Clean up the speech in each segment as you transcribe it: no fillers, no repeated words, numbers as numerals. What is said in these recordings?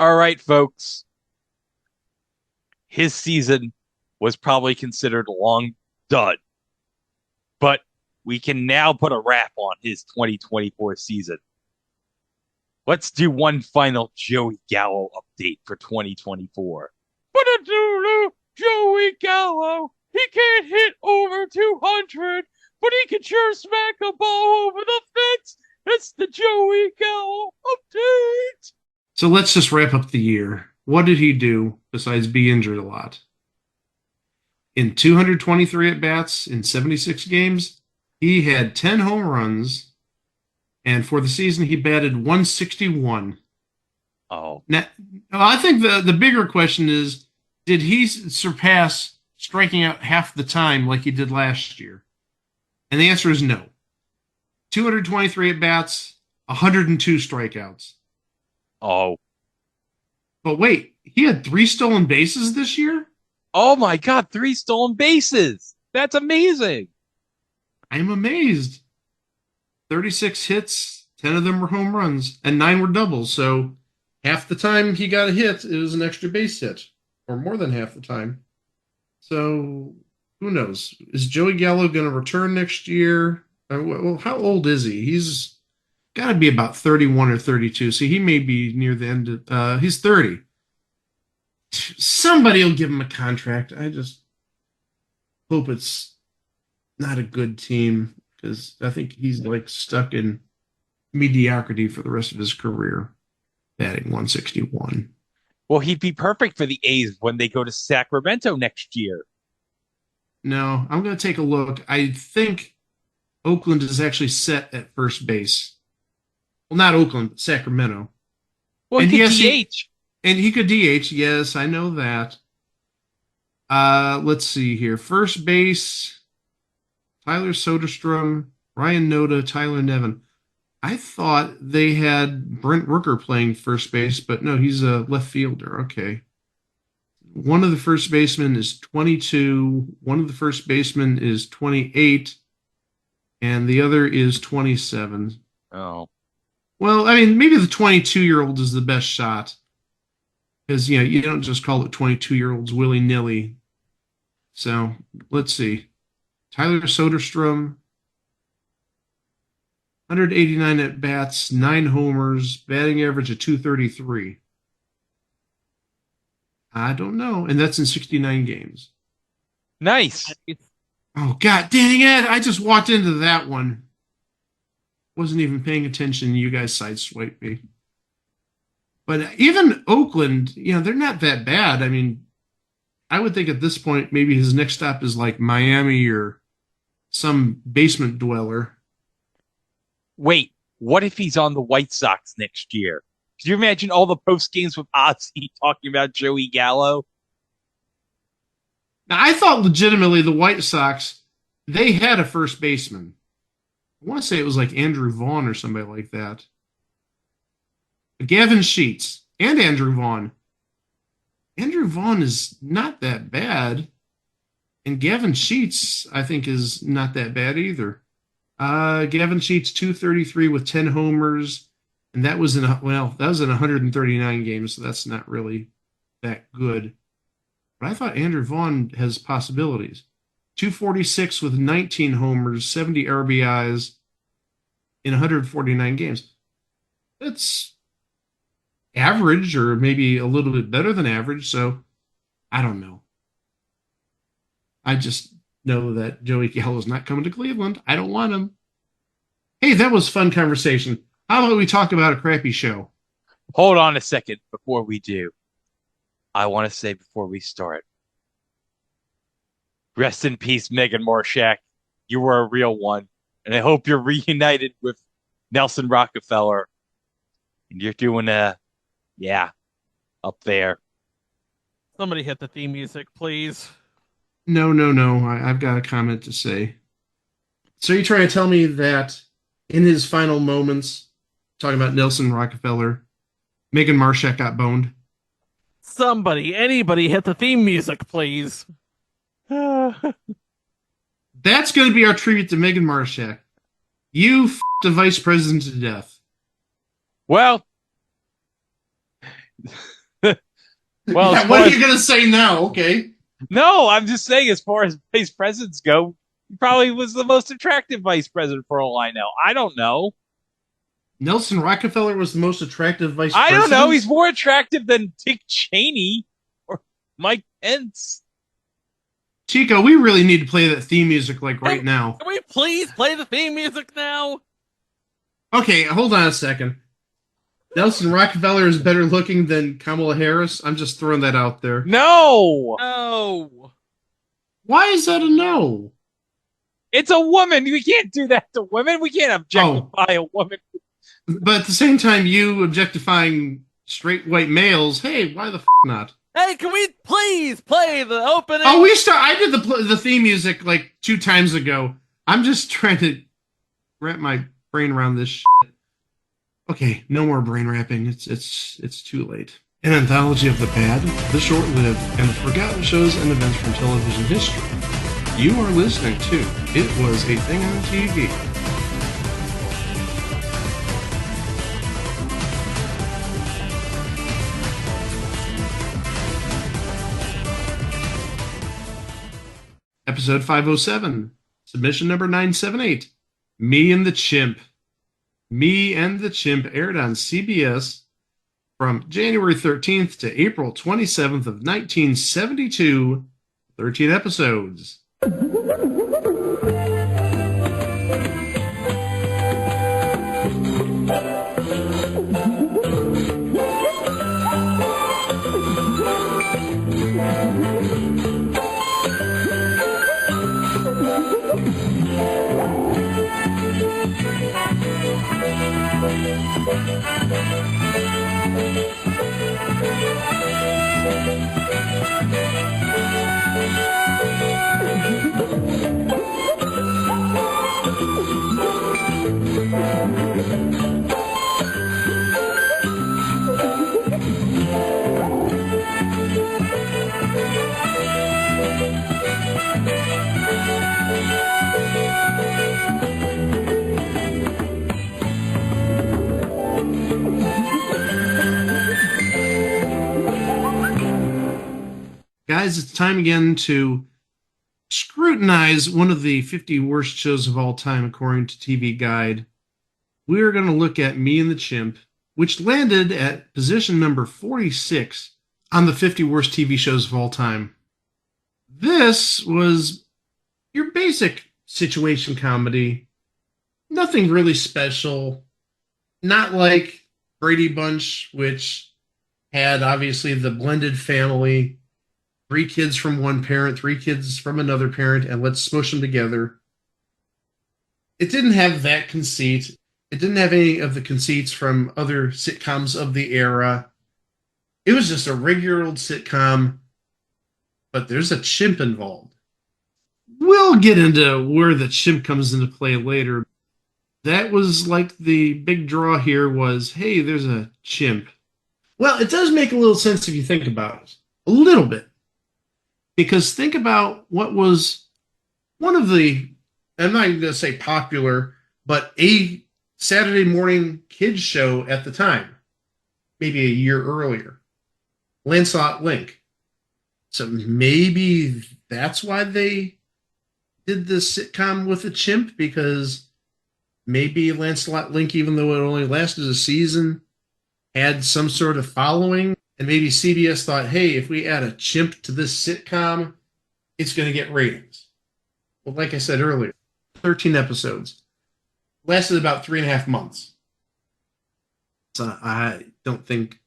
All right, folks. His season was probably considered long done, but we can now put a wrap on his 2024 season. Let's do one final Joey Gallo update for 2024. But a doo Joey Gallo, he can't hit over 200, but he can sure smack a ball over the fence. It's the Joey Gallo update. So let's just wrap up the year. What did he do besides be injured a lot? In 223 at bats in 76 games, he had 10 home runs, and for the season, he batted 161. Oh, Now, I think the bigger question is, did he surpass striking out half the time like he did last year? And the answer is no. 223 at bats, 102 strikeouts. oh, But wait, he had three stolen bases this year? oh my God, 3 stolen bases. That's amazing. I'm amazed. 36 hits, 10 of them were home runs, and 9 were doubles. So half the time he got a hit, it was an extra base hit, or more than half the time. So who knows? Is Joey Gallo going to return next year? Well, how old is he? He's got to be about 31 or 32. So he may be near the end of, he's 30. Somebody will give him a contract. I just hope it's not a good team because I think he's like stuck in mediocrity for the rest of his career, batting 161. Well, he'd be perfect for the A's when they go to Sacramento next year. No, I'm going to take a look. I think Oakland is actually set at first base. Well, not Oakland, but Sacramento. Well, he And could yes, DH. he could DH. Yes, I know that. Let's see here. First base, Tyler Soderstrom, Ryan Noda, Tyler Nevin. I thought they had Brent Rooker playing first base, but no, he's a left fielder. Okay. One of the first basemen is 22, one of the first basemen is 28, and the other is 27. Oh, Well, I mean, maybe the 22-year-old is the best shot because, you don't just call it 22-year-olds willy-nilly. So let's see. Tyler Soderstrom, 189 at bats, 9 homers, batting average of 233. I don't know. And that's in 69 games. nice. Oh, God dang it. I just walked into that one. Wasn't even paying attention. You guys sideswiped me. But even Oakland, they're not that bad. I mean, I would think at this point, maybe his next stop is like Miami or some basement dweller. Wait, what if he's on the White Sox next year? Could you imagine all the post games with Ozzy talking about Joey Gallo? Now, I thought legitimately the White Sox, they had a first baseman. I want to say it was like Andrew Vaughn or somebody like that. Gavin Sheets and Andrew Vaughn. Andrew Vaughn is not that bad. And Gavin Sheets, I think, is not that bad either. Gavin Sheets, 233 with 10 homers. And that was that was in 139 games, so that's not really that good. But I thought Andrew Vaughn has possibilities. 246 with 19 homers, 70 RBIs in 149 games. That's average or maybe a little bit better than average. So I don't know. I just know that Joey Gallo is not coming to Cleveland. I don't want him. Hey, that was fun conversation. How about we talk about a crappy show? Hold on a second before we do. I want to say before we start, rest in peace, Megan Marshak. You were a real one. And I hope you're reunited with Nelson Rockefeller. And you're doing yeah, up there. Somebody hit the theme music, please. No, no, no. I've got a comment to say. So you're trying to tell me that in his final moments, talking about Nelson Rockefeller, Megan Marshak got boned? Somebody, anybody hit the theme music, please. That's going to be our tribute to Megan Marshak. You f***ed the vice president to death. Well, Well, as Yeah, far what are as you going to say now? Okay. no, I'm just saying, as far as vice presidents go, he probably was the most attractive vice president for all I know. I don't know. Nelson Rockefeller was the most attractive vice I don't know. president? He's more attractive than Dick Cheney or Mike Pence. Chico, we really need to play that theme music like right now. Can we please play the theme music now? Okay, hold on a second. Nelson Rockefeller is better looking than Kamala Harris. I'm just throwing that out there. No, No. Why is that a no? it's a woman. We can't do that to women. We can't Oh, objectify a woman. but at the same time, you objectifying straight white males. Hey, why the not? Hey, can we please play the opening? Oh, I did the theme music like 2 times ago. I'm just trying to wrap my brain around this shit. Okay, no more brain wrapping. It's too late. An anthology of the bad, the short-lived, and the forgotten shows and events from television history. You are listening to It Was a Thing on TV. Episode 507, submission number 978, Me and the Chimp. Me and the Chimp aired on CBS from January 13th to April 27th of 1972, 13 episodes. Guys, it's time again to scrutinize one of the 50 worst shows of all time, according to TV Guide. We are going to look at Me and the Chimp, which landed at position number 46 on the 50 worst TV shows of all time. This was your basic situation comedy. Nothing really special. Not like Brady Bunch, which had obviously the blended family. 3 kids from one parent, 3 kids from another parent, and let's smush them together. It didn't have that conceit. It didn't have any of the conceits from other sitcoms of the era. It was just a regular old sitcom, but there's a chimp involved. We'll get into where the chimp comes into play later. That was like the big draw here was, hey, there's a chimp. Well, it does make a little sense if you think about it. A little bit. Because think about what was one of the, I'm not even going to say popular, but a Saturday morning kids show at the time, maybe a year earlier, Lancelot Link. So maybe that's why they did this sitcom with a chimp, because maybe Lancelot Link, even though it only lasted a season, had some sort of following. And maybe CBS thought, hey, if we add a chimp to this sitcom, it's going to get ratings. Well, like I said earlier, 13 episodes. Lasted about 3.5 months. So I don't think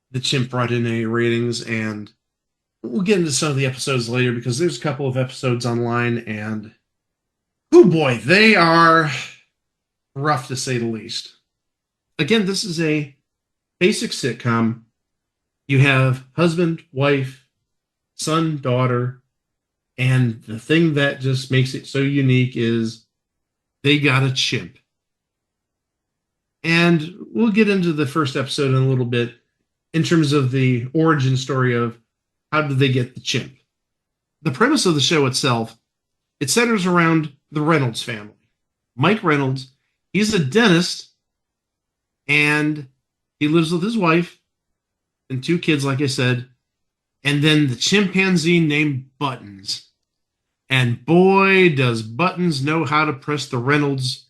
the chimp brought in any ratings, and we'll get into some of the episodes later because there's a couple of episodes online, and oh boy, they are rough to say the least. Again, this is a basic sitcom. You have husband, wife, son, daughter, and the thing that just makes it so unique is they got a chimp. And we'll get into the first episode in a little bit in terms of the origin story of how did they get the chimp. The premise of the show itself, it centers around the Reynolds family. Mike Reynolds, he's a dentist, and he lives with his wife and 2 kids, like I said, and then the chimpanzee named Buttons. And boy, does Buttons know how to press the Reynolds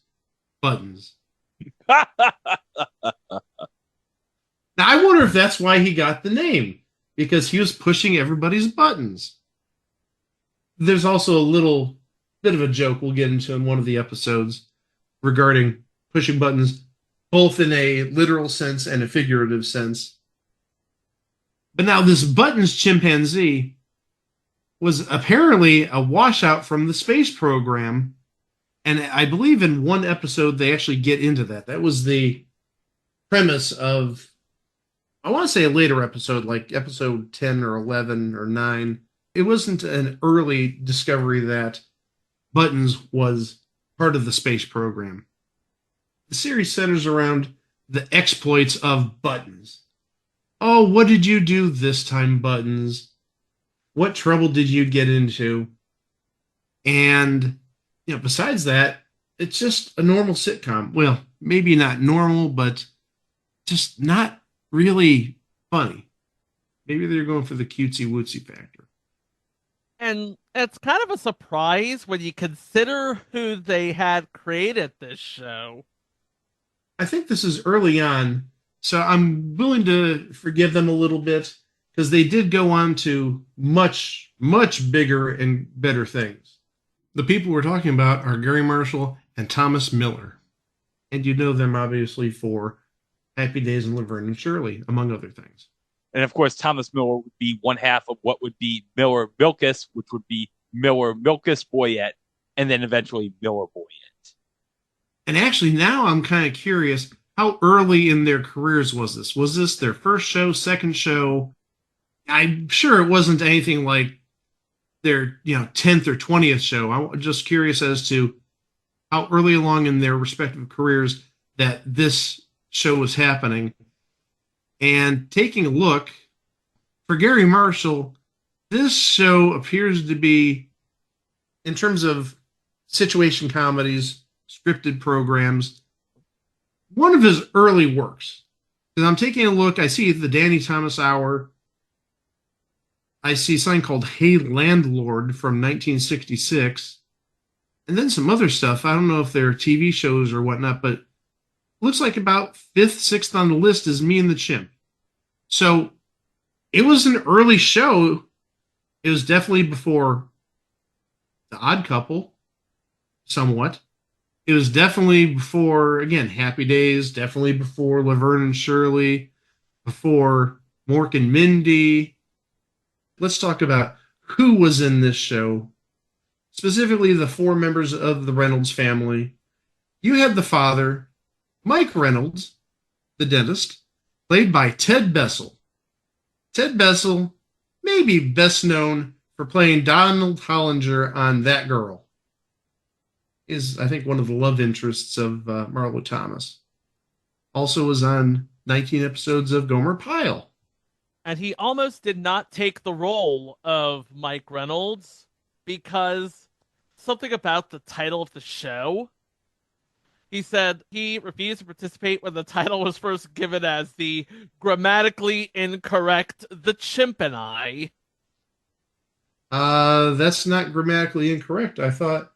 buttons. Now, I wonder if that's why he got the name, because he was pushing everybody's buttons. There's also a little bit of a joke we'll get into in one of the episodes regarding pushing buttons, both in a literal sense and a figurative sense. But now, this Buttons chimpanzee was apparently a washout from the space program. And I believe in one episode they actually get into that. That was the premise of, I want to say a later episode, like episode 10 or 11 or 9. It wasn't an early discovery that Buttons was part of the space program. The series centers around the exploits of Buttons. Oh, what did you do this time, Buttons? What trouble did you get into? And, besides that, it's just a normal sitcom. Well, maybe not normal, but just not really funny. Maybe they're going for the cutesy wootsy factor. And it's kind of a surprise when you consider who they had created this show. I think this is early on, so I'm willing to forgive them a little bit because they did go on to much, much bigger and better things. The people we're talking about are Gary Marshall and Thomas Miller. And you know them obviously for Happy Days and Laverne and Shirley, among other things. And of course, Thomas Miller would be one half of what would be Miller Milkus, which would be Miller Milkus Boyette, and then eventually Miller Boyette. And actually, now I'm kind of curious, how early in their careers was this? Was this their first show, second show? I'm sure it wasn't anything like their 10th or 20th show. I'm just curious as to how early along in their respective careers that this show was happening. And taking a look, for Gary Marshall, this show appears to be, in terms of situation comedies, scripted programs, one of his early works. Because I'm taking a look, I see the Danny Thomas Hour. I see something called Hey Landlord from 1966. And then some other stuff. I don't know if they're TV shows or whatnot, but looks like about 5th, 6th on the list is Me and the Chimp. So it was an early show. It was definitely before The Odd Couple, somewhat. It was definitely before, again, Happy Days, definitely before Laverne and Shirley, before Mork and Mindy. Let's talk about who was in this show, specifically the 4 members of the Reynolds family. You had the father, Mike Reynolds, the dentist, played by Ted Bessel. Ted Bessel may be best known for playing Donald Hollinger on That Girl. Is, I think, one of the love interests of Marlo Thomas. Also was on 19 episodes of Gomer Pyle. And he almost did not take the role of Mike Reynolds because something about the title of the show. He said he refused to participate when the title was first given as the grammatically incorrect The Chimp and I. That's not grammatically incorrect. I thought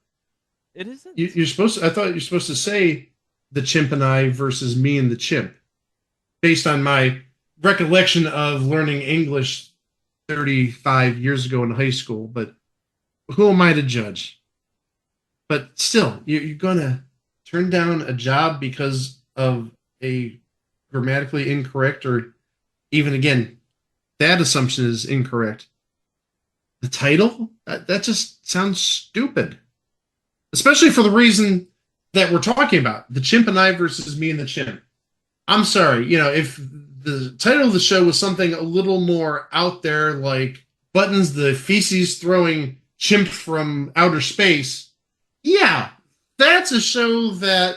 It isn't. you're supposed to, I thought you're supposed to say The Chimp and I versus Me and the Chimp, based on my recollection of learning English 35 years ago in high school. But who am I to judge? But still, you're gonna turn down a job because of a grammatically incorrect, or even, again, that assumption is incorrect. The title? That just sounds stupid. Especially for the reason that we're talking about. The Chimp and I versus Me and the Chimp. I'm sorry, if the title of the show was something a little more out there, like Buttons, the feces throwing chimp from outer space, yeah, that's a show that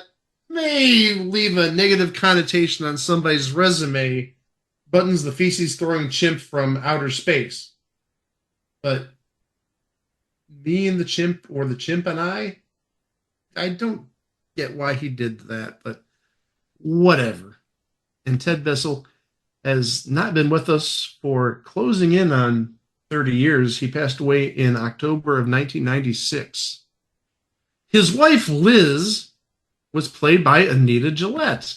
may leave a negative connotation on somebody's resume. Buttons, the feces throwing chimp from outer space. But Me and the Chimp, or The Chimp and I don't get why he did that, but whatever. And Ted Bessel has not been with us for closing in on 30 years. He passed away in October of 1996. His wife, Liz, was played by Anita Gillette.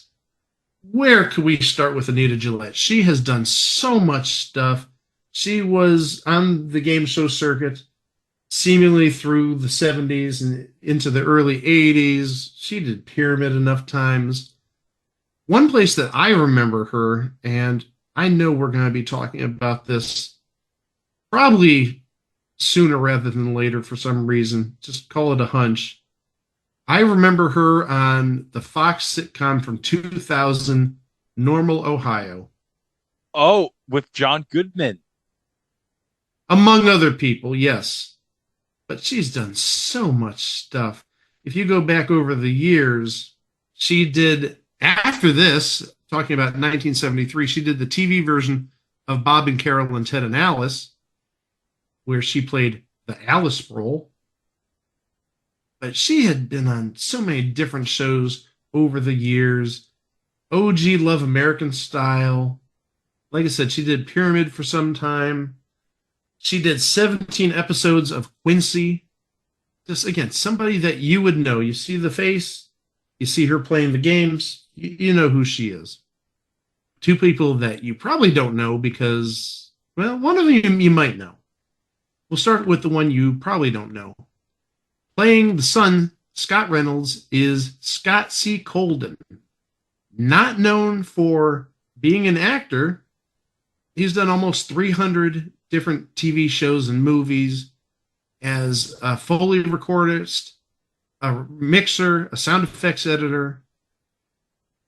Where could we start with Anita Gillette? She has done so much stuff. She was on the game show circuit seemingly through the 70s and into the early 80s. She did Pyramid enough times. One place that I remember her, and I know we're going to be talking about this probably sooner rather than later for some reason, just call it a hunch. I remember her on the Fox sitcom from 2000, Normal, Ohio. Oh, with John Goodman. Among other people, yes. But she's done so much stuff. If you go back over the years, she did, after this, talking about 1973, she did the TV version of Bob and Carol and Ted and Alice, where she played the Alice role. But she had been on so many different shows over the years. OG Love American Style. Like I said, she did Pyramid for some time. She did 17 episodes of Quincy. Just, again, somebody that you would know. You see the face, you see her playing the games, you know who she is. Two people that you probably don't know because, well, one of them you might know. We'll start with the one you probably don't know. Playing the son, Scott Reynolds, is Scott C. Colden. Not known for being an actor, he's done almost 300 different TV shows and movies as a Foley recordist, a mixer, a sound effects editor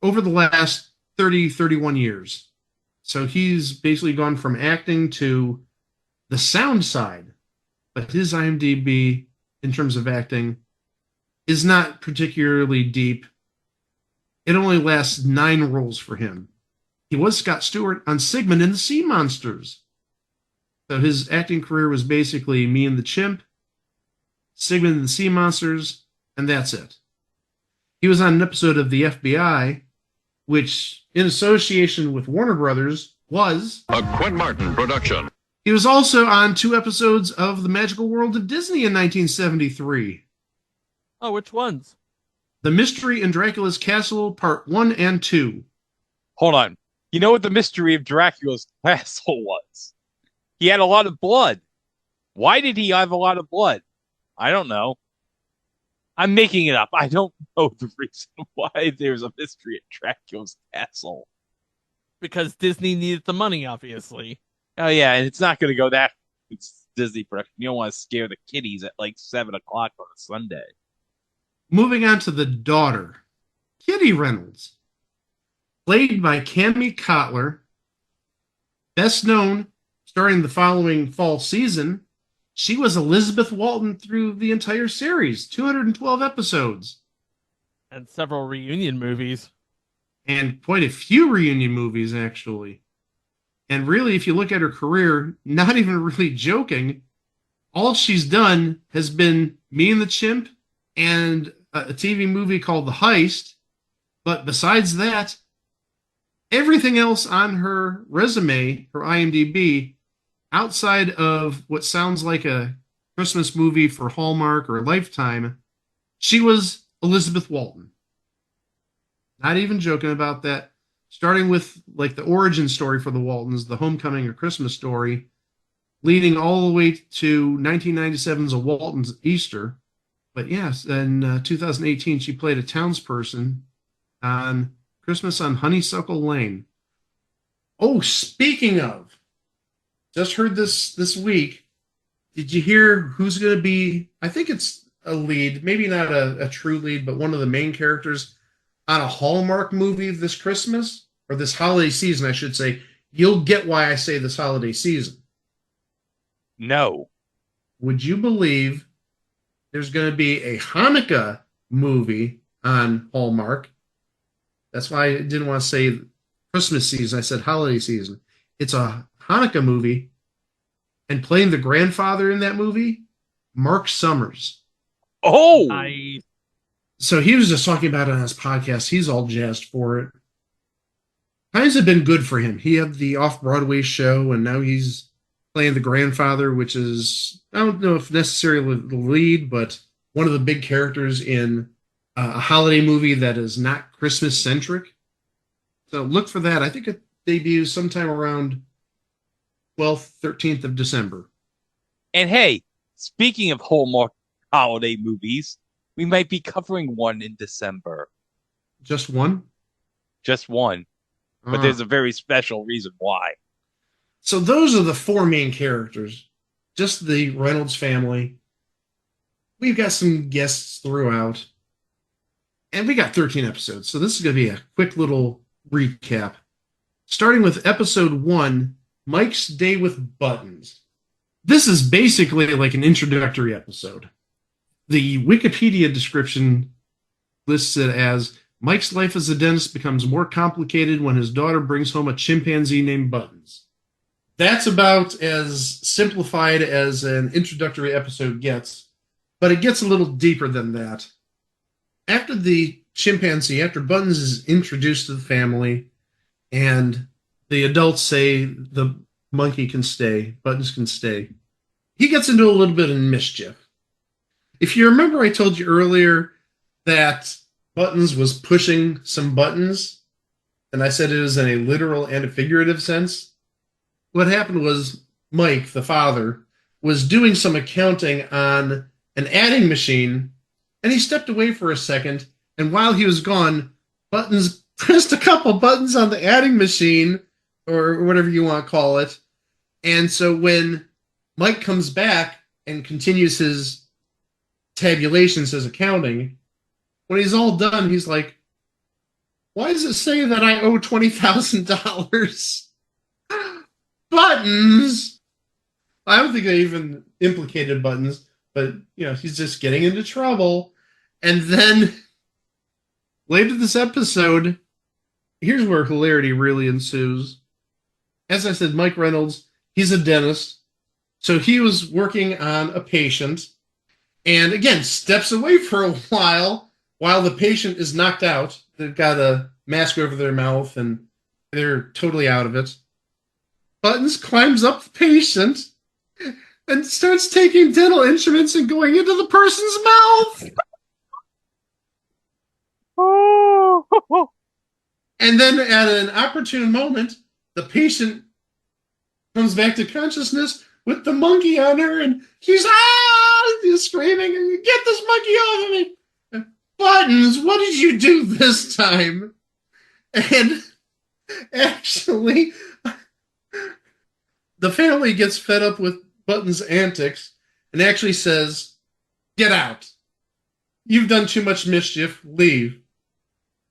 over the last 30, 31 years. So he's basically gone from acting to the sound side, but his IMDb in terms of acting is not particularly deep. It only lasts 9 roles for him. He was Scott Stewart on Sigmund and the Sea Monsters. So his acting career was basically Me and the Chimp, Sigmund and the Sea Monsters, and that's it. He was on an episode of The FBI, which, in association with Warner Brothers, was a Quinn Martin production. He was also on 2 episodes of The Magical World of Disney in 1973. Oh, which ones? The Mystery in Dracula's Castle, Part 1 and 2. Hold on. You know what the mystery of Dracula's castle was? He had a lot of blood. Why did he have a lot of blood? I don't know. I'm making it up. I don't know the reason why there's a mystery at Dracula's castle. Because Disney needed the money, obviously. Oh, yeah, and it's not going to go that. It's Disney production. You don't want to scare the kiddies at like 7 o'clock on a Sunday. Moving on to the daughter, Kitty Reynolds, played by Cammie Kotler, best known starting the following fall season. She was Elizabeth Walton through the entire series, 212 episodes. And several reunion movies. And quite a few reunion movies, actually. And really, if you look at her career, not even really joking, all she's done has been Me and the Chimp and a TV movie called The Heist. But besides that, everything else on her resume, her IMDb, outside of what sounds like a Christmas movie for Hallmark or Lifetime, she was Elizabeth Walton. Not even joking about that. Starting with like the origin story for the Waltons, the Homecoming or Christmas Story, leading all the way to 1997's A Walton's Easter. But yes, in 2018, she played a townsperson on Christmas on Honeysuckle Lane. Oh, speaking of, just heard this week. Did you hear who's going to be, I think it's a lead, maybe not a true lead, but one of the main characters on a Hallmark movie this Christmas, or this holiday season, I should say. You'll get why I say this holiday season. No. Would you believe there's going to be a Hanukkah movie on Hallmark? That's why I didn't want to say Christmas season. I said holiday season. It's a Hanukkah movie, and playing the grandfather in that movie, Mark Summers. Oh! So he was just talking about it on his podcast. He's all jazzed for it. Times have been good for him. He had the off-Broadway show, and now he's playing the grandfather, which is, I don't know if necessarily the lead, but one of the big characters in a holiday movie that is not Christmas-centric. So look for that. I think it debuts sometime around 12th, 13th of December. And hey, speaking of Hallmark holiday movies, we might be covering one in December. Just one? Just one. But Ah. there's a very special reason why. So those are the four main characters. Just the Reynolds family. We've got some guests throughout. And we got 13 episodes. So this is going to be a quick little recap. Starting with episode 1, Mike's Day with Buttons. This is basically like an introductory episode. The Wikipedia description lists it as Mike's life as a dentist becomes more complicated when his daughter brings home a chimpanzee named Buttons. That's about as simplified as an introductory episode gets, but it gets a little deeper than that. After the chimpanzee, after Buttons is introduced to the family, and the adults say the monkey can stay, Buttons can stay, he gets into a little bit of mischief. If you remember, I told you earlier that Buttons was pushing some buttons, and I said it was in a literal and a figurative sense. What happened was Mike, the father, was doing some accounting on an adding machine, and he stepped away for a second, and while he was gone, Buttons pressed a couple buttons on the adding machine, or whatever you want to call it. And so when Mike comes back and continues his tabulations, his accounting, when he's all done, he's like, why does it say that I owe $20,000? Buttons! I don't think they even implicated Buttons, but, he's just getting into trouble. And then, later this episode, here's where hilarity really ensues. As I said, Mike Reynolds, he's a dentist. So he was working on a patient, and again, steps away for a while the patient is knocked out. They've got a mask over their mouth, and they're totally out of it. Buttons climbs up the patient and starts taking dental instruments and going into the person's mouth. And then at an opportune moment, the patient comes back to consciousness with the monkey on her, and she's screaming, "Get this monkey off of me!" Buttons, what did you do this time? And actually, the family gets fed up with Buttons' antics and actually says, "Get out. You've done too much mischief. Leave."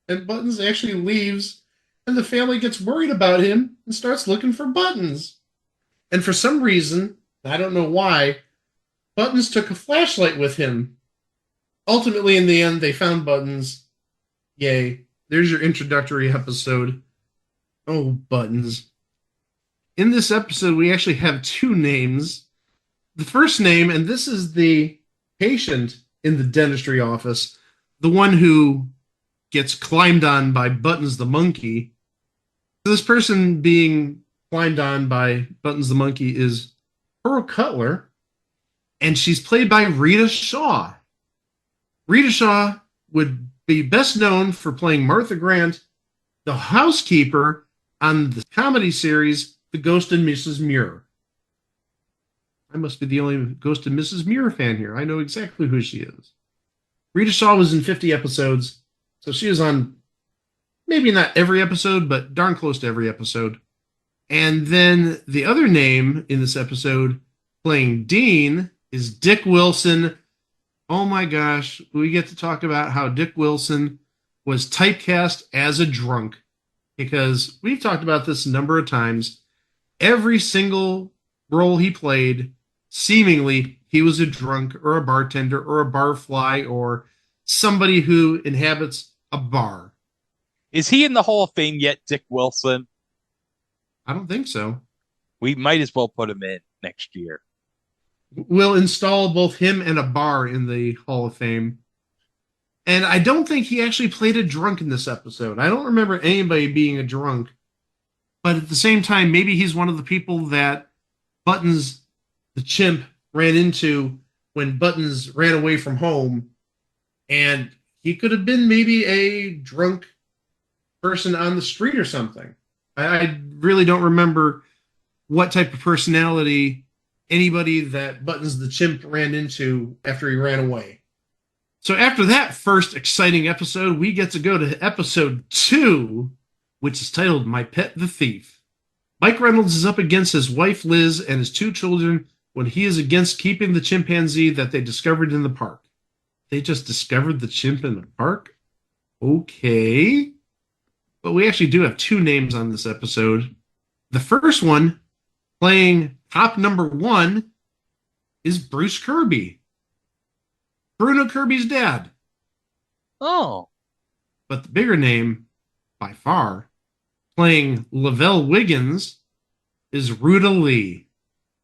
And Buttons actually leaves, and the family gets worried about him and starts looking for Buttons. And for some reason, I don't know why, Buttons took a flashlight with him. Ultimately, in the end, they found Buttons. Yay. There's your introductory episode. Oh, Buttons. In this episode, we actually have two names. The first name, and this is the patient in the dentistry office, the one who gets climbed on by Buttons the monkey. This person being climbed on by Buttons the monkey is Pearl Cutler, and she's played by Rita Shaw. Rita Shaw would be best known for playing Martha Grant, the housekeeper on the comedy series The Ghost and Mrs. Muir. I must be the only Ghost and Mrs. Muir fan here. I know exactly who she is. Rita Shaw was in 50 episodes, so she was on maybe not every episode, but darn close to every episode. And then the other name in this episode playing Dean is Dick Wilson. Oh my gosh, we get to talk about how Dick Wilson was typecast as a drunk, because we've talked about this a number of times. Every single role he played, seemingly he was a drunk or a bartender or a barfly or somebody who inhabits a bar. Is he in the Hall of Fame yet, Dick Wilson? I don't think so. We might as well put him in next year. We'll install both him and a bar in the Hall of Fame. And I don't think he actually played a drunk in this episode. I don't remember anybody being a drunk. but at the same time, maybe he's one of the people that Buttons the chimp ran into when Buttons ran away from home, and he could have been maybe a drunk person on the street or something. I really don't remember what type of personality anybody that Buttons the chimp ran into after he ran away. So after that first exciting episode, we get to go to episode 2, which is titled My Pet the Thief. Mike Reynolds is up against his wife Liz and his 2 children when he is against keeping the chimpanzee that they discovered in the park. They just discovered the chimp in the park? Okay. But we actually do have 2 names on this episode. The first one, playing cop number 1, is Bruce Kirby. Bruno Kirby's dad. Oh. But the bigger name, by far, playing Lavelle Wiggins, is Ruta Lee.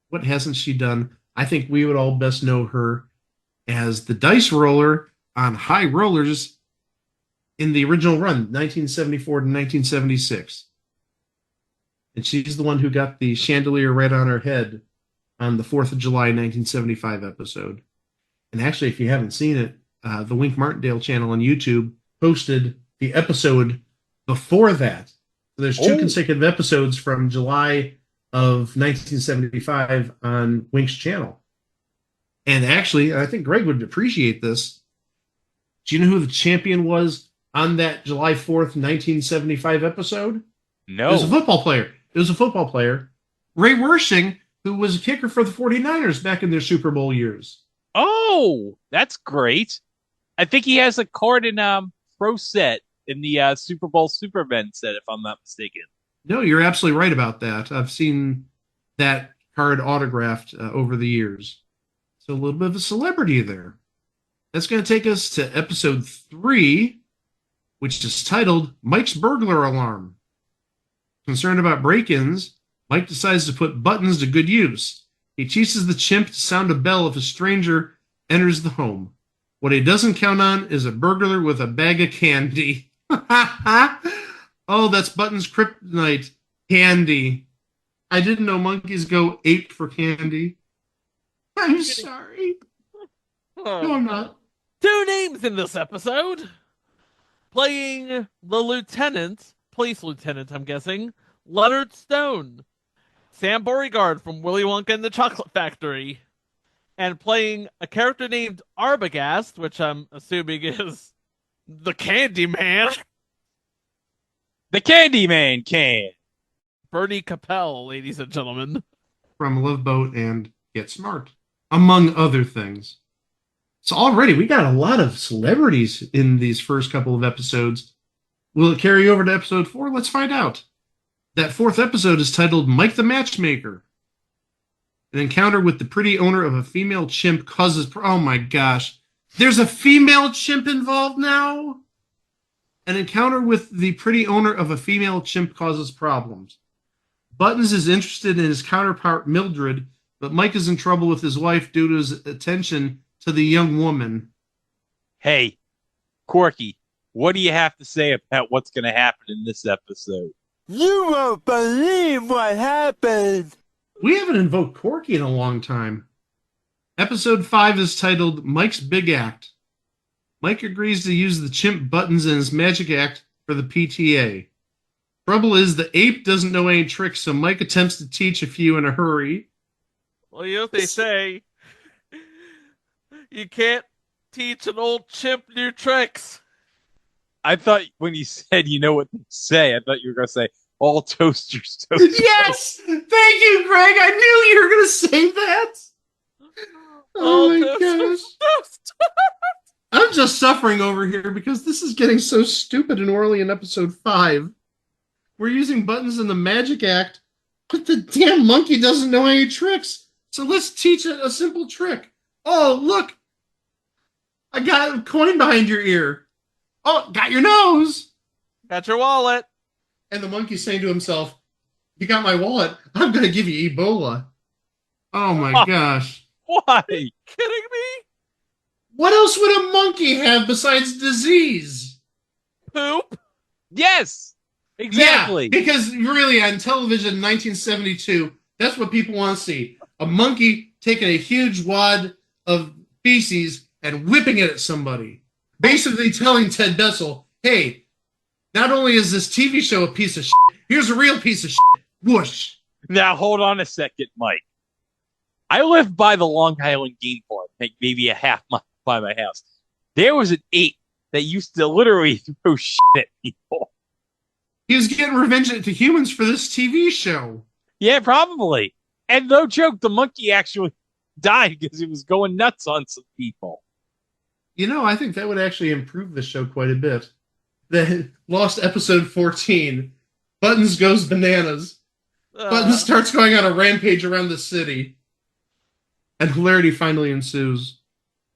What hasn't she done? I think we would all best know her as the dice roller on High Rollers in the original run, 1974 to 1976. And she's the one who got the chandelier right on her head on the 4th of July 1975 episode. And actually, if you haven't seen it, the Wink Martindale channel on YouTube posted the episode before that. So there's 2 consecutive episodes from July of 1975 on Wink's channel. And actually, I think Greg would appreciate this. Do you know who the champion was on that July 4th, 1975 episode? No. It was a football player. Ray Wersching, who was a kicker for the 49ers back in their Super Bowl years. Oh, that's great. I think he has a card in Pro Set in the Super Bowl Supermen set, if I'm not mistaken. No, you're absolutely right about that. I've seen that card autographed over the years. So a little bit of a celebrity there. That's going to take us to episode 3, which is titled Mike's Burglar Alarm. Concerned about break-ins, Mike decides to put Buttons to good use. He teaches the chimp to sound a bell if a stranger enters the home. What he doesn't count on is a burglar with a bag of candy. Oh, that's Buttons' kryptonite. Candy. I didn't know monkeys go ape for candy. I'm sorry. No, I'm not. 2 names in this episode. Playing the police lieutenant, I'm guessing, Leonard Stone. Sam Beauregard from Willy Wonka and the Chocolate Factory. And playing a character named Arbogast, which I'm assuming is the Candyman. The Candyman can. Bernie Capel, ladies and gentlemen. From Love Boat and Get Smart, among other things. So already we got a lot of celebrities in these first couple of episodes. Will it carry over to episode 4? Let's find out. That 4th episode is titled Mike the Matchmaker. An encounter with the pretty owner of a female chimp causes... Oh my gosh. There's a female chimp involved now? An encounter with the pretty owner of a female chimp causes problems. Buttons is interested in his counterpart Mildred, but Mike is in trouble with his wife due to his attention to the young woman. Hey, Corky, what do you have to say about what's going to happen in this episode? You won't believe what happened. We haven't invoked Corky in a long time. Episode 5 is titled Mike's Big Act. Mike agrees to use the chimp Buttons in his magic act for the PTA. Trouble is, the ape doesn't know any tricks, so Mike attempts to teach a few in a hurry. Well, you know what they say. You can't teach an old chimp new tricks. I thought when you said you know what they say, I thought you were going to say all toasters toast. Yes! Thank you, Greg! I knew you were going to say that! Oh my gosh. I'm just suffering over here because this is getting so stupid and early in episode 5. We're using Buttons in the magic act, but the damn monkey doesn't know any tricks. So let's teach it a simple trick. Oh, look! I got a coin behind your ear. Oh, got your nose! Got your wallet. And the monkey's saying to himself, you got my wallet, I'm going to give you Ebola. Oh my gosh. Why? Kidding me? What else would a monkey have besides disease? Poop? Yes! Exactly. Yeah, because really on television in 1972, that's what people want to see. A monkey taking a huge wad of feces and whipping it at somebody. Basically telling Ted Bessel, hey, not only is this TV show a piece of shit, here's a real piece of shit. Whoosh. Now hold on a second, Mike. I live by the Long Island Game Farm, like maybe a half mile by my house. There was an ape that used to literally throw shit at people. He was getting revenge to humans for this TV show. Yeah, probably. And no joke, the monkey actually died because it was going nuts on some people. You know, I think that would actually improve the show quite a bit. The lost episode 14. Buttons goes bananas. Buttons starts going on a rampage around the city. And hilarity finally ensues.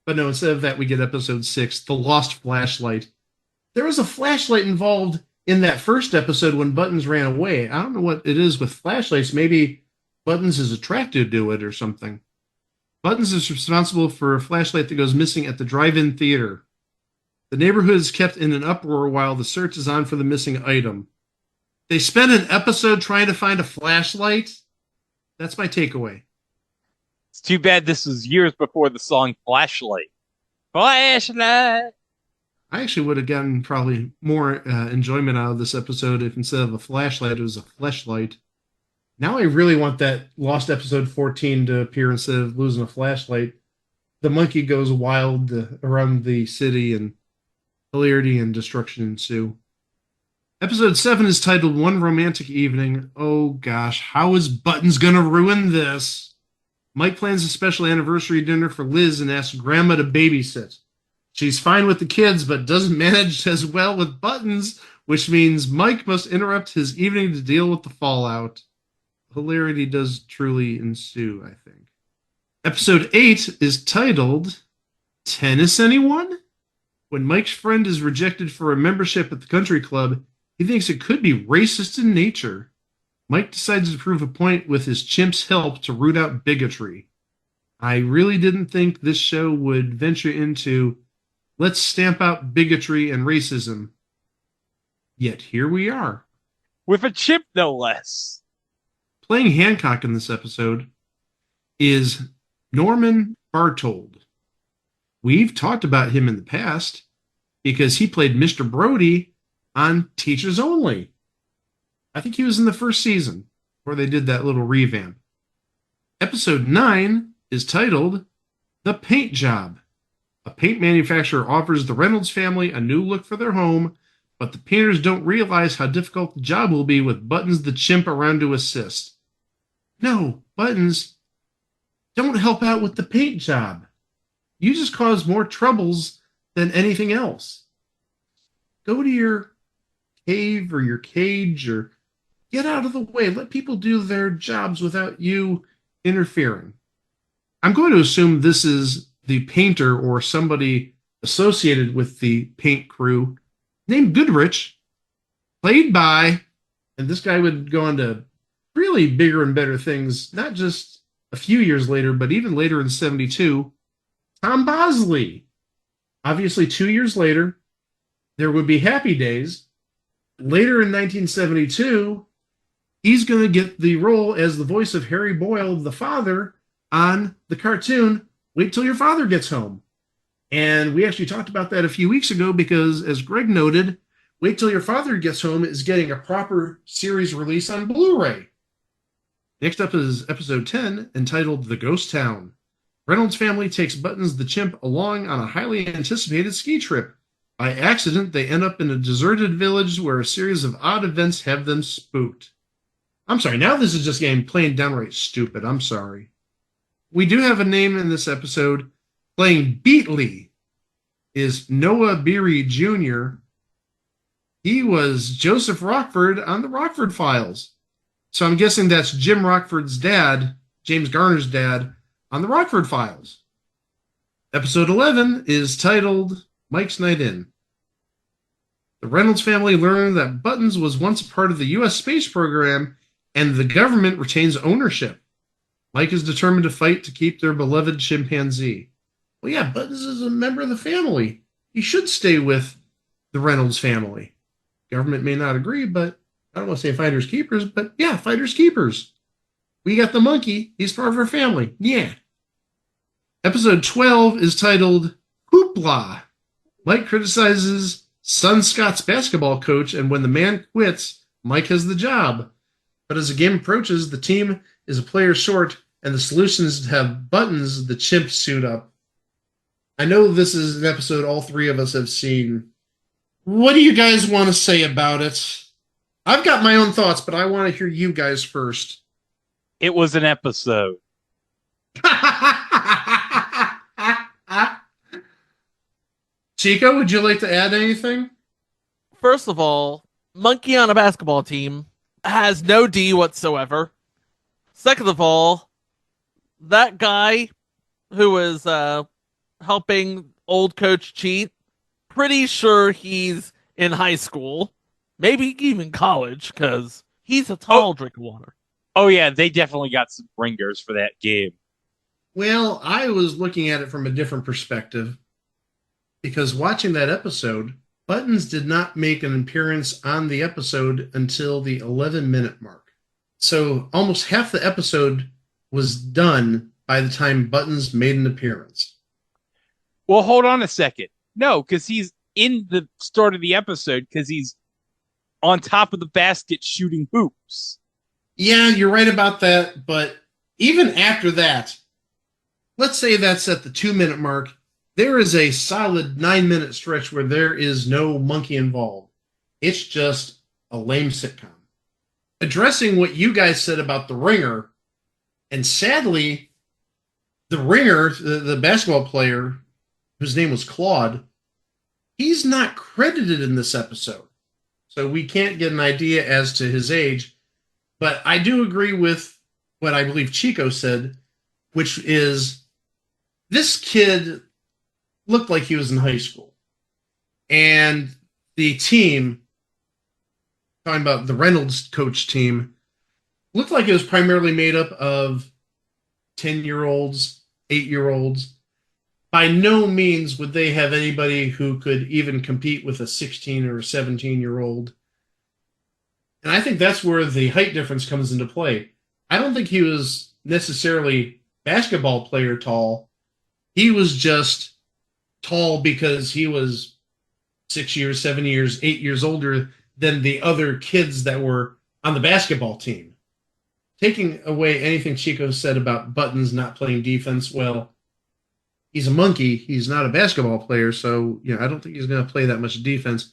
But no, instead of that, we get episode 6, The Lost Flashlight. There was a flashlight involved in that first episode when Buttons ran away. I don't know what it is with flashlights. Maybe Buttons is attracted to it or something. Buttons is responsible for a flashlight that goes missing at the drive-in theater. The neighborhood is kept in an uproar while the search is on for the missing item. They spend an episode trying to find a flashlight? That's my takeaway. It's too bad this was years before the song Flashlight. Flashlight! I actually would have gotten probably more enjoyment out of this episode if instead of a flashlight, it was a fleshlight. Now I really want that lost episode 14 to appear instead of losing a flashlight. The monkey goes wild around the city and hilarity and destruction ensue. Episode 7 is titled One Romantic Evening. Oh gosh, how is Buttons gonna ruin this? Mike plans a special anniversary dinner for Liz and asks Grandma to babysit. She's fine with the kids, but doesn't manage as well with Buttons, which means Mike must interrupt his evening to deal with the fallout. Hilarity does truly ensue, I think. Episode 8 is titled Tennis Anyone? When Mike's friend is rejected for a membership at the country club, he thinks it could be racist in nature. Mike decides to prove a point with his Chimp's help to root out bigotry. I really didn't think this show would venture into let's stamp out bigotry and racism. Yet here we are. With a chimp, no less. Playing Hancock in this episode is Norman Bartold. We've talked about him in the past because he played Mr. Brody on Teachers Only. I think he was in the first season where they did that little revamp. Episode 9 is titled The Paint Job. A paint manufacturer offers the Reynolds family a new look for their home, but the painters don't realize how difficult the job will be with Buttons the chimp around to assist. No, Buttons, don't help out with the paint job. You just cause more troubles than anything else. Go to your cave or your cage or get out of the way. Let people do their jobs without you interfering. I'm going to assume this is the painter or somebody associated with the paint crew named Goodrich, played by, and this guy would go on to really bigger and better things, not just a few years later, but even later in 72, Tom Bosley. Obviously, 2 years later, there would be Happy Days. Later in 1972, he's going to get the role as the voice of Harry Boyle, the father, on the cartoon Wait Till Your Father Gets Home. And we actually talked about that a few weeks ago because, as Greg noted, Wait Till Your Father Gets Home is getting a proper series release on Blu-ray. Next up is episode 10, entitled The Ghost Town. Reynolds' family takes Buttons the chimp along on a highly anticipated ski trip. By accident, they end up in a deserted village where a series of odd events have them spooked. I'm sorry, now this is just getting plain downright stupid. I'm sorry. We do have a name in this episode. Playing Beatley is Noah Beery Jr. He was Joseph Rockford on the Rockford Files. So I'm guessing that's Jim Rockford's dad, James Garner's dad, on the Rockford Files. Episode 11 is titled Mike's Night In. The Reynolds family learned that Buttons was once a part of the U.S. space program and the government retains ownership. Mike is determined to fight to keep their beloved chimpanzee. Well, yeah, Buttons is a member of the family. He should stay with the Reynolds family. Government may not agree, but I don't want to say finders keepers, but yeah, finders keepers. We got the monkey. He's part of our family. Yeah. Episode 12 is titled Hoopla. Mike criticizes son Scott's basketball coach, and when the man quits, Mike has the job. But as the game approaches, the team is a player short, and the solution is to have Buttons, the chimp, suit up. I know this is an episode all three of us have seen. What do you guys want to say about it? I've got my own thoughts, but I want to hear you guys first. It was an episode. Chico, would you like to add anything? First of all, monkey on a basketball team has no D whatsoever. Second of all, that guy who was helping old coach cheat, pretty sure he's in high school, maybe even college, because he's a tall drink of water. Oh, yeah, they definitely got some ringers for that game. Well, I was looking at it from a different perspective because watching that episode, Buttons did not make an appearance on the episode until the 11-minute mark. So almost half the episode was done by the time Buttons made an appearance. Well, hold on a second. No, because he's in the start of the episode because he's on top of the basket shooting hoops. Yeah, you're right about that, but even after that, let's say that's at the 2-minute mark, there is a solid 9-minute stretch where there is no monkey involved. It's just a lame sitcom. Addressing what you guys said about the ringer, and sadly, the ringer, the basketball player, whose name was Claude, he's not credited in this episode. So we can't get an idea as to his age. But I do agree with what I believe Chico said, which is this kid looked like he was in high school. And the team, talking about the Reynolds coach team, looked like it was primarily made up of 10-year-olds, 8-year-olds. By no means would they have anybody who could even compete with a 16 or 17-year-old. And I think that's where the height difference comes into play. I don't think he was necessarily basketball player tall. He was just tall because he was 6 years, 7 years, 8 years older than the other kids that were on the basketball team. Taking away anything Chico said about Buttons not playing defense, well, he's a monkey. He's not a basketball player, so I don't think he's going to play that much defense.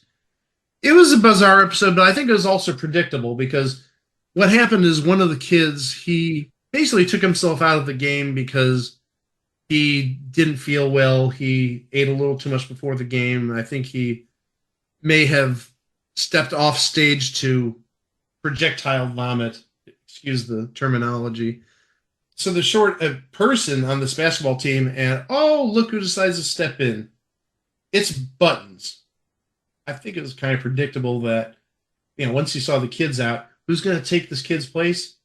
It was a bizarre episode, but I think it was also predictable because what happened is one of the kids, he basically took himself out of the game because he didn't feel well. He ate a little too much before the game. I think he may have stepped off stage to projectile vomit. Excuse the terminology. So they're short a person on this basketball team, and look who decides to step in. It's Buttons. I think it was kind of predictable that, once he saw the kids out, who's going to take this kid's place?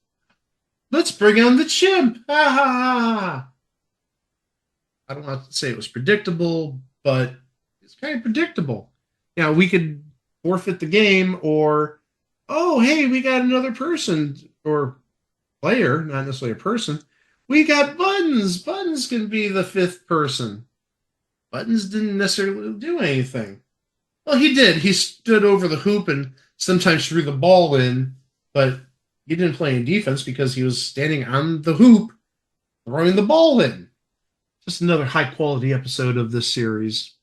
Let's bring on the chimp. Ha ha ha. I don't want to say it was predictable, but it's kind of predictable. We could forfeit the game or, hey, we got another person or player, not necessarily a person. We got Buttons. Buttons can be the fifth person. Buttons didn't necessarily do anything. Well, he did. He stood over the hoop and sometimes threw the ball in, but he didn't play any defense because he was standing on the hoop throwing the ball in. Just another high-quality episode of this series.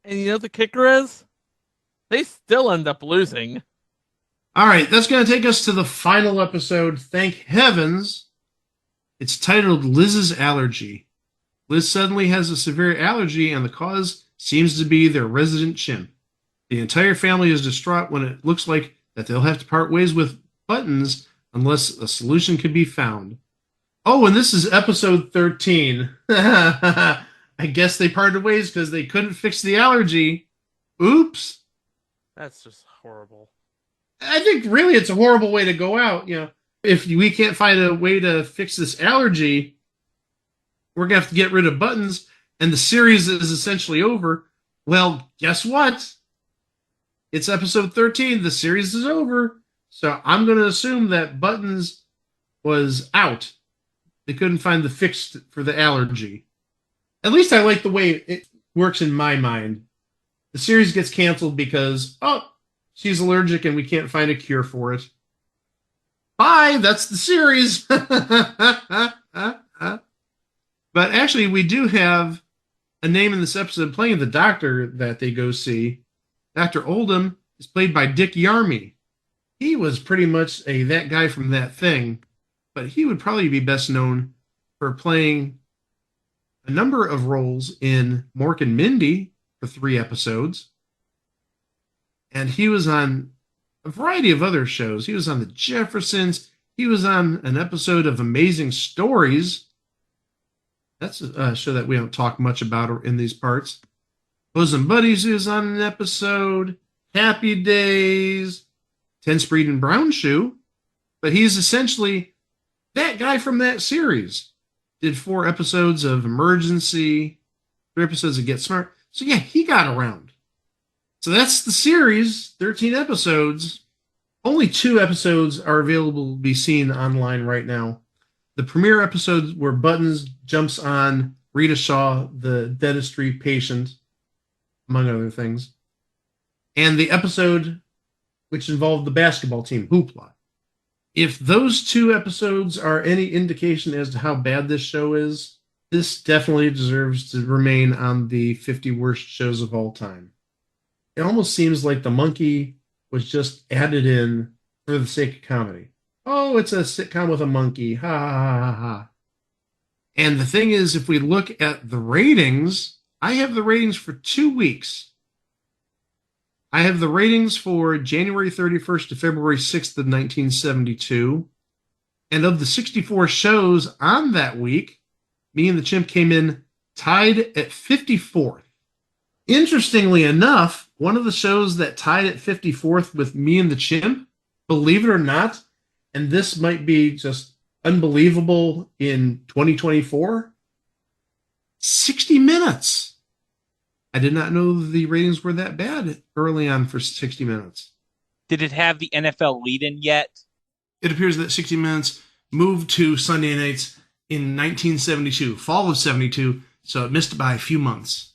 And the kicker is? They still end up losing. All right, that's going to take us to the final episode. Thank heavens. It's titled Liz's Allergy. Liz suddenly has a severe allergy, and the cause seems to be their resident chimp. The entire family is distraught when it looks like that they'll have to part ways with Buttons unless a solution can be found. Oh, and this is episode 13. I guess they parted ways because they couldn't fix the allergy. Oops. That's just horrible. I think really it's a horrible way to go out. If we can't find a way to fix this allergy, we're going to have to get rid of Buttons, and the series is essentially over. Well, guess what? It's episode 13. The series is over. So I'm going to assume that Buttons was out. They couldn't find the fix for the allergy. At least I like the way it works in my mind. The series gets canceled because, oh, she's allergic and we can't find a cure for it. Bye, that's the series. But actually, we do have a name in this episode playing the doctor that they go see. Dr. Oldham is played by Dick Yarmy. He was pretty much that guy from That Thing, but he would probably be best known for playing a number of roles in Mork and Mindy for 3 episodes. And he was on a variety of other shows. He was on The Jeffersons. He was on an episode of Amazing Stories. That's a show that we don't talk much about in these parts. Bosom Buddies is on an episode. Happy Days. 10 Speed and Brown Shoe. But he's essentially that guy from that series. Did 4 episodes of Emergency. 3 episodes of Get Smart. So yeah, he got around. So that's the series. 13 episodes. Only 2 episodes are available to be seen online right now. The premiere episode where Buttons jumps on Rita Shaw, the dentistry patient, among other things. And the episode which involved the basketball team, Hoopla. If those 2 episodes are any indication as to how bad this show is, this definitely deserves to remain on the 50 worst shows of all time. It almost seems like the monkey was just added in for the sake of comedy. Oh, it's a sitcom with a monkey. Ha ha ha ha ha. And the thing is, if we look at the ratings, I have the ratings for 2 weeks. I have the ratings for January 31st to February 6th of 1972. And of the 64 shows on that week, Me and the Chimp came in tied at 54th. Interestingly enough, one of the shows that tied at 54th with Me and the Chimp, believe it or not, and this might be just unbelievable in 2024, 60 Minutes. I did not know the ratings were that bad early on for 60 Minutes. Did it have the NFL lead-in yet? It appears that 60 Minutes moved to Sunday nights in 1972, fall of 72, so it missed by a few months.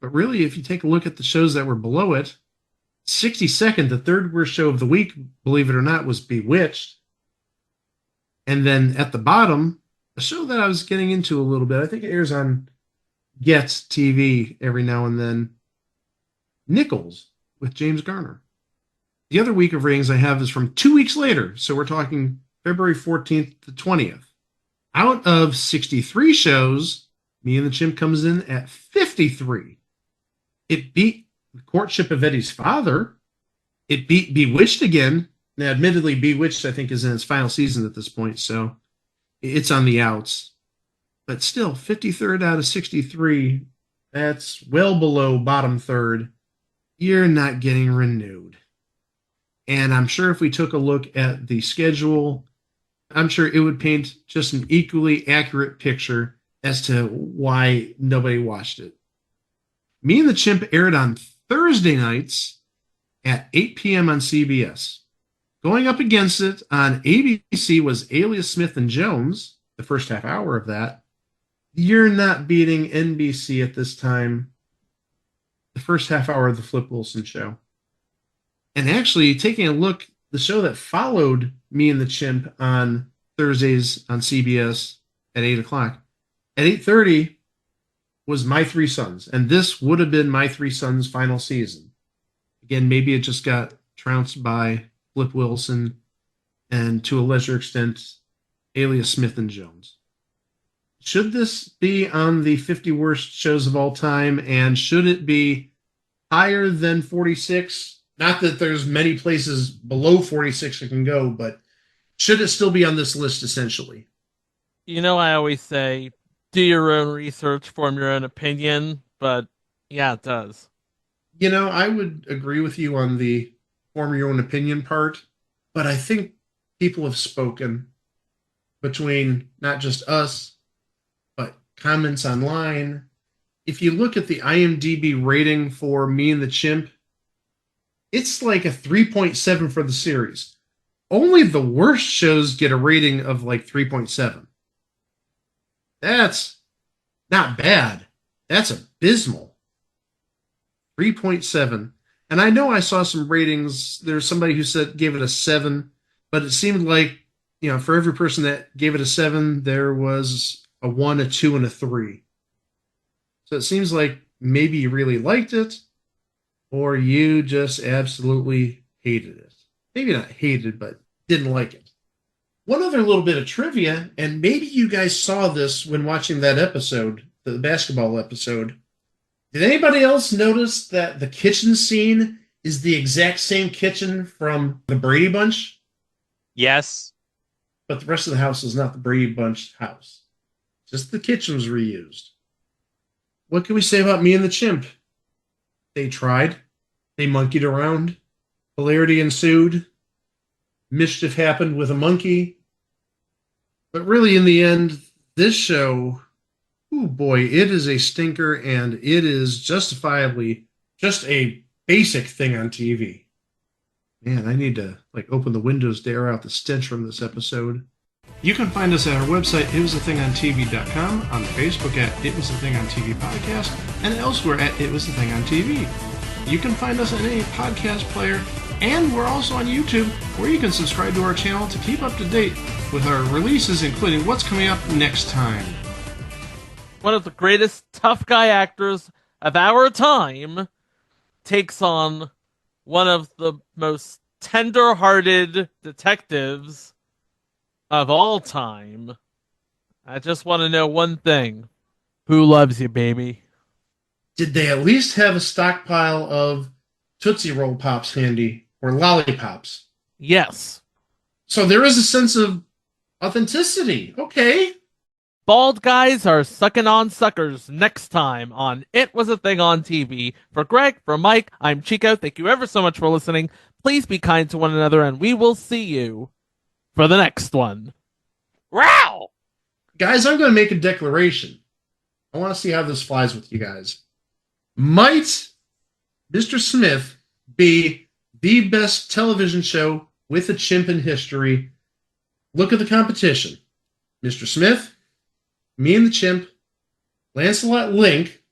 But really, if you take a look at the shows that were below it, 62nd, the 3rd worst show of the week, believe it or not, was Bewitched. And then at the bottom, a show that I was getting into a little bit, I think it airs on Get TV every now and then, Nichols with James Garner. The other week of ratings I have is from 2 weeks later, so we're talking February 14th to 20th. Out of 63 shows, Me and the Chimp comes in at 53. It beat The Courtship of Eddie's Father. It beat Bewitched again. Now, admittedly, Bewitched, I think, is in its final season at this point, so it's on the outs. But still, 53rd out of 63, that's well below bottom third. You're not getting renewed. And I'm sure if we took a look at the schedule, I'm sure it would paint just an equally accurate picture as to why nobody watched it. Me and the Chimp aired on Thursday nights at 8 p.m. on CBS. Going up against it on ABC was Alias Smith and Jones, the first half hour of that. You're not beating NBC at this time, the first half hour of the Flip Wilson Show. And actually, taking a look, the show that followed Me and the Chimp on Thursdays on CBS at 8 o'clock, at 8:30 was My Three Sons. And this would have been My Three Sons' final season. Again, maybe it just got trounced by Flip Wilson and, to a lesser extent, Alias Smith and Jones. Should this be on the 50 worst shows of all time, and should it be higher than 46? Not that there's many places below 46 it can go, but should it still be on this list, essentially? You know, I always say, do your own research, form your own opinion, but yeah, it does. You know, I would agree with you on the form your own opinion part, but I think people have spoken between not just us, but comments online. If you look at the IMDb rating for Me and the Chimp, it's like a 3.7 for the series. only the worst shows get a rating of like 3.7. That's not bad. That's abysmal. 3.7. And I know I saw some ratings. There's somebody who said gave it a 7, but it seemed like, for every person that gave it a 7, there was a 1, a 2, and a 3. So it seems like maybe you really liked it, or you just absolutely hated it. Maybe not hated, but didn't like it. One other little bit of trivia, and maybe you guys saw this when watching that episode, the basketball episode. Did anybody else notice that the kitchen scene is the exact same kitchen from the Brady Bunch? Yes. But the rest of the house is not the Brady Bunch house. Just the kitchen was reused. What can we say about me and the chimp? They tried. They monkeyed around. Hilarity ensued. Mischief happened with a monkey. But really, in the end, this show, oh boy, it is a stinker, and it is justifiably just a basic thing on TV. Man, I need to open the windows to air out the stench from this episode. You can find us at our website, itwasathingontv.com, on Facebook at It Was a Thing on TV Podcast, and elsewhere at It Was a Thing on TV. You can find us in any podcast player, and we're also on YouTube, where you can subscribe to our channel to keep up to date with our releases, including what's coming up next time. One of the greatest tough guy actors of our time takes on one of the most tender-hearted detectives of all time. I just want to know one thing. Who loves you, baby? Did they at least have a stockpile of Tootsie Roll Pops handy, or lollipops? Yes. So there is a sense of authenticity. Okay. Bald guys are sucking on suckers next time on It Was a Thing on TV. For Greg, for Mike, I'm Chico. Thank you ever so much for listening. Please be kind to one another, and we will see you for the next one. Wow! Guys, I'm going to make a declaration. I want to see how this flies with you guys. Might Mr. Smith be the best television show with a chimp in history? Look at the competition. Mr. Smith, me and the Chimp, Lancelot Link,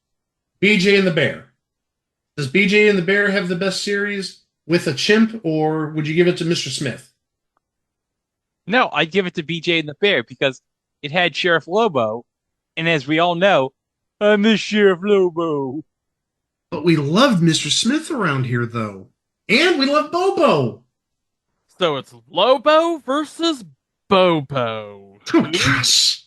BJ and the Bear. Does BJ and the Bear have the best series with a chimp, or would you give it to Mr. Smith? No, I'd give it to BJ and the Bear because it had Sheriff Lobo, and as we all know, I miss Sheriff Lobo. But we loved Mr. Smith around here, though. And we love Bobo. So it's Lobo versus Bobo. Oh, gosh.